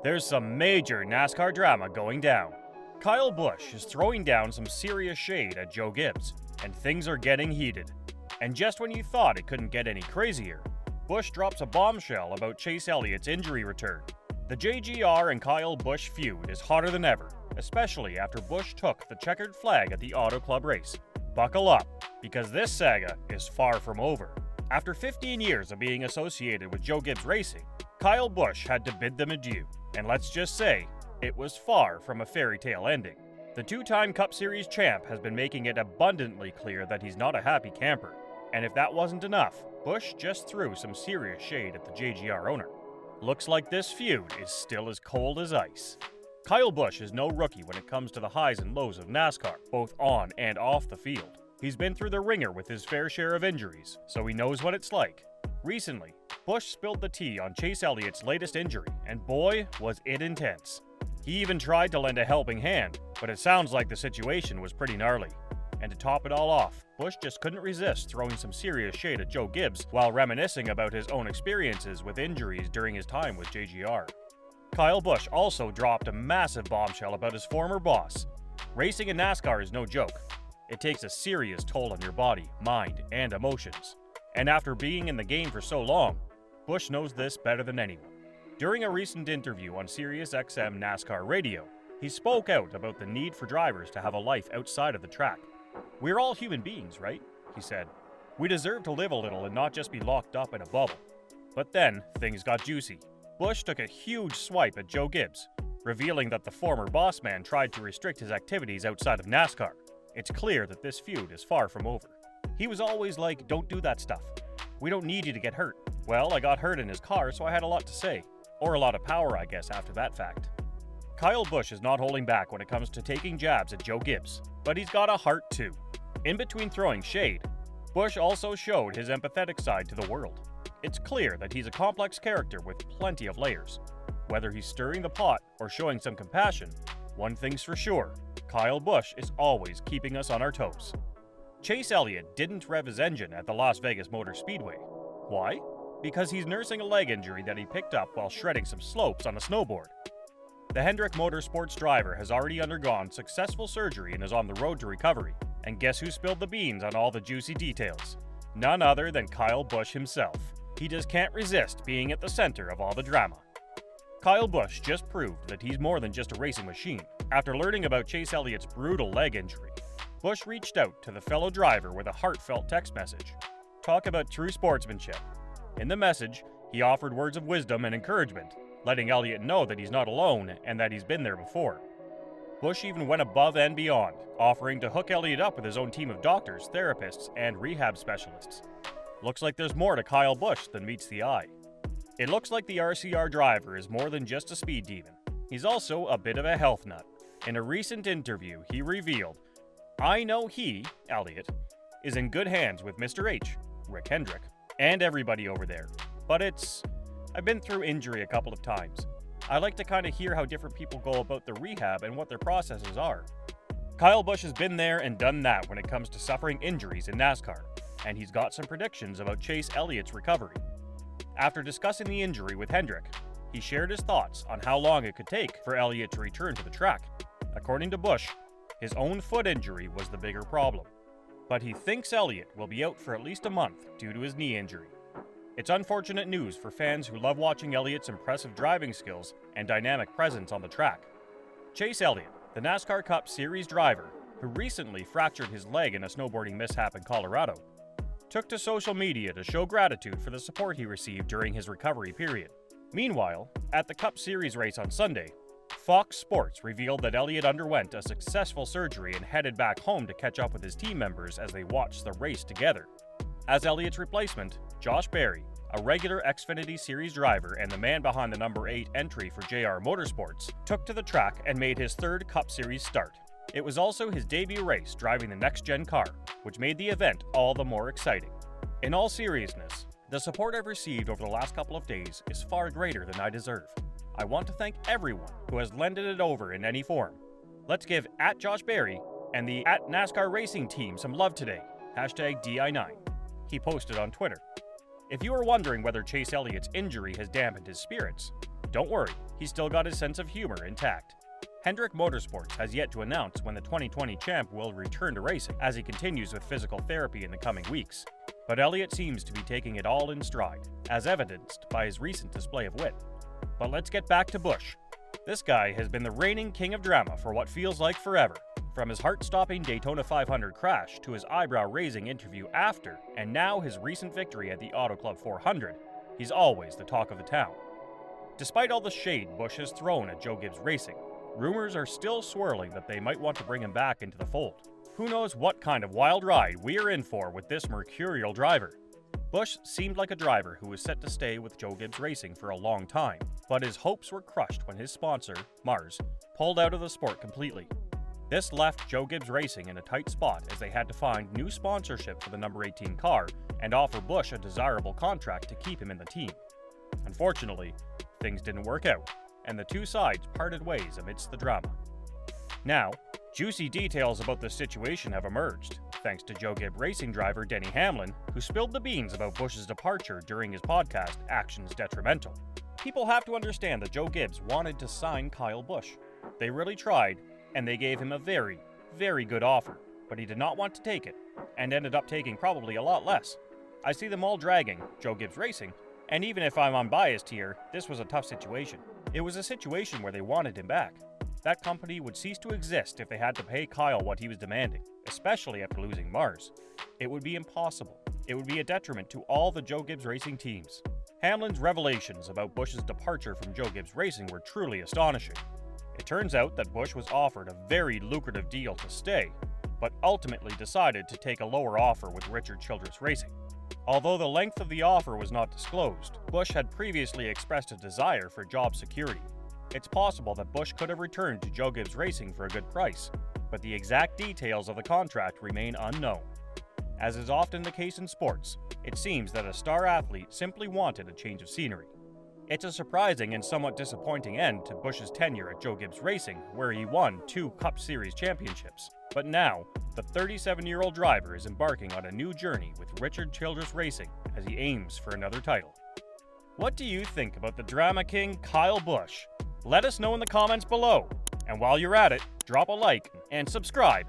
There's some major NASCAR drama going down. Kyle Busch is throwing down some serious shade at Joe Gibbs, and things are getting heated. And just when you thought it couldn't get any crazier, Busch drops a bombshell about Chase Elliott's injury return. The JGR and Kyle Busch feud is hotter than ever, especially after Busch took the checkered flag at the Auto Club race. Buckle up, because this saga is far from over. After 15 years of being associated with Joe Gibbs Racing, Kyle Busch had to bid them adieu, and let's just say, it was far from a fairy tale ending. The two-time Cup Series champ has been making it abundantly clear that he's not a happy camper, and if that wasn't enough, Busch just threw some serious shade at the JGR owner. Looks like this feud is still as cold as ice. Kyle Busch is no rookie when it comes to the highs and lows of NASCAR, both on and off the field. He's been through the ringer with his fair share of injuries, so he knows what it's like. Recently, Busch spilled the tea on Chase Elliott's latest injury, and boy, was it intense. He even tried to lend a helping hand, but it sounds like the situation was pretty gnarly. And to top it all off, Busch just couldn't resist throwing some serious shade at Joe Gibbs while reminiscing about his own experiences with injuries during his time with JGR. Kyle Busch also dropped a massive bombshell about his former boss. Racing in NASCAR is no joke. It takes a serious toll on your body, mind, and emotions. And after being in the game for so long, Busch knows this better than anyone. During a recent interview on SiriusXM NASCAR Radio, he spoke out about the need for drivers to have a life outside of the track. "We're all human beings, right?" he said. "We deserve to live a little and not just be locked up in a bubble." But then, things got juicy. Busch took a huge swipe at Joe Gibbs, revealing that the former boss man tried to restrict his activities outside of NASCAR. It's clear that this feud is far from over. He was always like, "Don't do that stuff. We don't need you to get hurt." Well, I got hurt in his car, so I had a lot to say. Or a lot of power, I guess, after that fact. Kyle Busch is not holding back when it comes to taking jabs at Joe Gibbs, but he's got a heart too. In between throwing shade, Busch also showed his empathetic side to the world. It's clear that he's a complex character with plenty of layers. Whether he's stirring the pot or showing some compassion, one thing's for sure, Kyle Busch is always keeping us on our toes. Chase Elliott didn't rev his engine at the Las Vegas Motor Speedway. Why? Because he's nursing a leg injury that he picked up while shredding some slopes on a snowboard. The Hendrick Motorsports driver has already undergone successful surgery and is on the road to recovery. And guess who spilled the beans on all the juicy details? None other than Kyle Busch himself. He just can't resist being at the center of all the drama. Kyle Busch just proved that he's more than just a racing machine. After learning about Chase Elliott's brutal leg injury, Busch reached out to the fellow driver with a heartfelt text message. Talk about true sportsmanship. In the message, he offered words of wisdom and encouragement, letting Elliott know that he's not alone and that he's been there before. Busch even went above and beyond, offering to hook Elliott up with his own team of doctors, therapists, and rehab specialists. Looks like there's more to Kyle Busch than meets the eye. It looks like the RCR driver is more than just a speed demon. He's also a bit of a health nut. In a recent interview, he revealed, "I know he, Elliott, is in good hands with Mr. H, Rick Hendrick, and everybody over there. But I've been through injury a couple of times. I like to kind of hear how different people go about the rehab and what their processes are." Kyle Busch has been there and done that when it comes to suffering injuries in NASCAR, and he's got some predictions about Chase Elliott's recovery. After discussing the injury with Hendrick, he shared his thoughts on how long it could take for Elliott to return to the track. According to Busch, his own foot injury was the bigger problem, but he thinks Elliott will be out for at least a month due to his knee injury. It's unfortunate news for fans who love watching Elliott's impressive driving skills and dynamic presence on the track. Chase Elliott, the NASCAR Cup Series driver, who recently fractured his leg in a snowboarding mishap in Colorado, took to social media to show gratitude for the support he received during his recovery period. Meanwhile, at the Cup Series race on Sunday, Fox Sports revealed that Elliott underwent a successful surgery and headed back home to catch up with his team members as they watched the race together. As Elliott's replacement, Josh Berry, a regular Xfinity Series driver and the man behind the number 8 entry for JR Motorsports, took to the track and made his third Cup Series start. It was also his debut race driving the next-gen car, which made the event all the more exciting. In all seriousness, the support I've received over the last couple of days is far greater than I deserve. I want to thank everyone who has lended it over in any form. Let's give @JoshBerry and the @NASCAR Racing Team some love today, #DI9. He posted on Twitter. If you are wondering whether Chase Elliott's injury has dampened his spirits, don't worry, he's still got his sense of humor intact. Hendrick Motorsports has yet to announce when the 2020 champ will return to racing, as he continues with physical therapy in the coming weeks. But Elliott seems to be taking it all in stride, as evidenced by his recent display of wit. But let's get back to Busch. This guy has been the reigning king of drama for what feels like forever. From his heart-stopping Daytona 500 crash to his eyebrow-raising interview after, and now his recent victory at the Auto Club 400, he's always the talk of the town. Despite all the shade Busch has thrown at Joe Gibbs Racing, rumors are still swirling that they might want to bring him back into the fold. Who knows what kind of wild ride we are in for with this mercurial driver? Busch seemed like a driver who was set to stay with Joe Gibbs Racing for a long time, but his hopes were crushed when his sponsor, Mars, pulled out of the sport completely. This left Joe Gibbs Racing in a tight spot as they had to find new sponsorship for the number 18 car and offer Busch a desirable contract to keep him in the team. Unfortunately, things didn't work out, and the two sides parted ways amidst the drama. Now, juicy details about the situation have emerged, thanks to Joe Gibbs Racing driver Denny Hamlin, who spilled the beans about Busch's departure during his podcast, Actions Detrimental. People have to understand that Joe Gibbs wanted to sign Kyle Busch. They really tried, and they gave him a very, very good offer, but he did not want to take it, and ended up taking probably a lot less. I see them all dragging Joe Gibbs Racing, and even if I'm unbiased here, this was a tough situation. It was a situation where they wanted him back. That company would cease to exist if they had to pay Kyle what he was demanding, especially after losing Mars. It would be impossible. It would be a detriment to all the Joe Gibbs Racing teams. Hamlin's revelations about Busch's departure from Joe Gibbs Racing were truly astonishing. It turns out that Busch was offered a very lucrative deal to stay, but ultimately decided to take a lower offer with Richard Childress Racing. Although the length of the offer was not disclosed, Busch had previously expressed a desire for job security. It's possible that Busch could have returned to Joe Gibbs Racing for a good price, but the exact details of the contract remain unknown. As is often the case in sports, it seems that a star athlete simply wanted a change of scenery. It's a surprising and somewhat disappointing end to Busch's tenure at Joe Gibbs Racing, where he won 2 Cup Series championships. But now, the 37-year-old driver is embarking on a new journey with Richard Childress Racing as he aims for another title. What do you think about the drama king Kyle Busch? Let us know in the comments below. And while you're at it, drop a like and subscribe